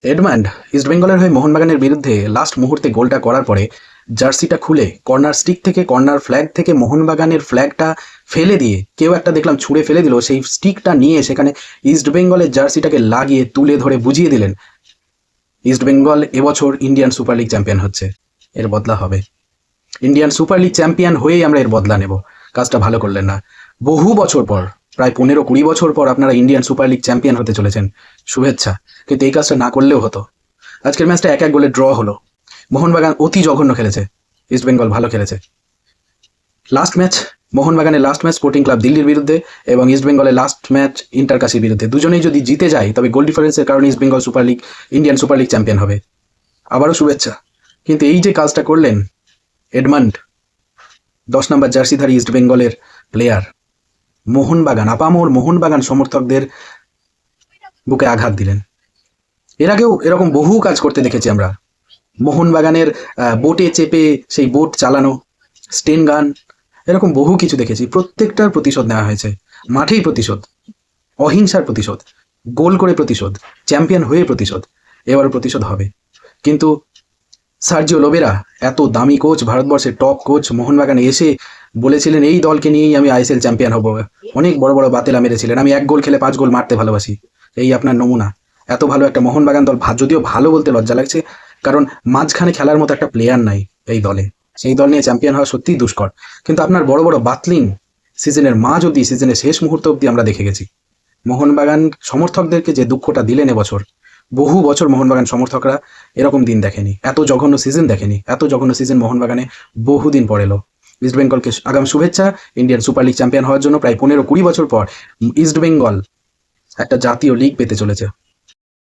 Edmund ইস্টবেঙ্গলের হয়ে মোহনবাগানের বিরুদ্ধে লাস্ট মুহূর্তে গোলটা করার পরে জার্সিটা খুলে কর্নার স্টিক থেকে কর্নার ফ্ল্যাগ থেকে মোহনবাগানের ফ্ল্যাগটা ফেলে দিয়ে কেউ একটা দেখলাম ছুঁড়ে ফেলে দিল, সেই স্টিকটা নিয়ে সেখানে ইস্টবেঙ্গলের জার্সিটাকে লাগিয়ে তুলে ধরে বুঝিয়ে দিলেন ইস্টবেঙ্গল এবছর ইন্ডিয়ান সুপার লিগ চ্যাম্পিয়ন হচ্ছে। এর বদলা হবে, ইন্ডিয়ান সুপার লিগ চ্যাম্পিয়ন হয়েই আমরা এর বদলা নেব। কাজটা ভালো করলেন না। বহু বছর পর, প্রায় 15-20 বছর পর আপনারা ইন্ডিয়ান সুপার লিগ চ্যাম্পিয়ন হতে চলেছেন, শুভেচ্ছা। কিন্তু এই কাজটা না করলেও হতো। আজকের ম্যাচটা 1-1 গোলে ড্র হলো। মোহনবাগান অতি জঘন্য খেলেছে, ইস্টবেঙ্গল ভালো খেলেছে। লাস্ট ম্যাচ মোহনবাগানের লাস্ট ম্যাচ স্পোর্টিং ক্লাব দিল্লির বিরুদ্ধে এবং ইস্টবেঙ্গলের লাস্ট ম্যাচ ইন্টারকাশির বিরুদ্ধে। দুজনেই যদি জিতে যায় তবে গোল ডিফারেন্সের কারণে East Bengal super league Indian super league champion হবে। আবারও শুভেচ্ছা। কিন্তু এই যে কাজটা করলেন এডমান্ড, 10 নম্বর জার্সিধারী ইস্টবেঙ্গলের প্লেয়ার, মোহনবাগান আপামোর মোহনবাগান সমর্থকদের বুকে আঘাত দিলেন। এর আগেও এরকম বহু কাজ করতে দেখেছি আমরা। মোহনবাগানের বোটে চেপে সেই বোট চালানো, স্টেন গান, এরকম বহু কিছু দেখেছি। প্রত্যেকটার প্রতিশোধ নেওয়া হয়েছে, মাঠেই প্রতিশোধ, অহিংসার প্রতিশোধ, গোল করে প্রতিশোধ, চ্যাম্পিয়ন হয়ে প্রতিশোধ। এবারও প্রতিশোধ হবে। কিন্তু সার্জিও লোবেরা, এত দামি কোচ, ভারতবর্ষের টপ কোচ, মোহনবাগানে এসে বলেছিলেন এই দলকে নিয়েই আমি আইএসএল চ্যাম্পিয়ন হব। অনেক বড় বড় বাতেলা মেরেছিলেন, আমি 1 গোল খেলে 5 গোল মারতে ভালোবাসি। এই আপনার নমুনা। এত ভালো একটা মোহনবাগান দল, যদিও ভালো বলতে লজ্জা লাগছে, কারণ মাঝখানে খেলার মতো একটা প্লেয়ার নাই এই দলে। সেই দল নিয়ে চ্যাম্পিয়ন হওয়া সত্যিই দুষ্কর। কিন্তু আপনার বড় বড় বাতলিং সিজনের মাঝ অব্দি, সিজনের শেষ মুহূর্ত অব্দি আমরা দেখে গেছি। মোহনবাগান সমর্থকদেরকে যে দুঃখটা দিলেন এবছর, বহু বছর মোহনবাগান সমর্থকরা এরকম দিন দেখেনি, এত জঘন্য সিজন দেখেনি। এত জঘন্য সিজন মোহনবাগানে বহুদিন পর এলো। ইস্টবেঙ্গলকে আগাম শুভেচ্ছা ইন্ডিয়ান সুপার লিগ চ্যাম্পিয়ন হওয়ার জন্য। প্রায় 15-20 বছর পর ইস্টবেঙ্গল একটা জাতীয় লিগ পেতে চলেছে।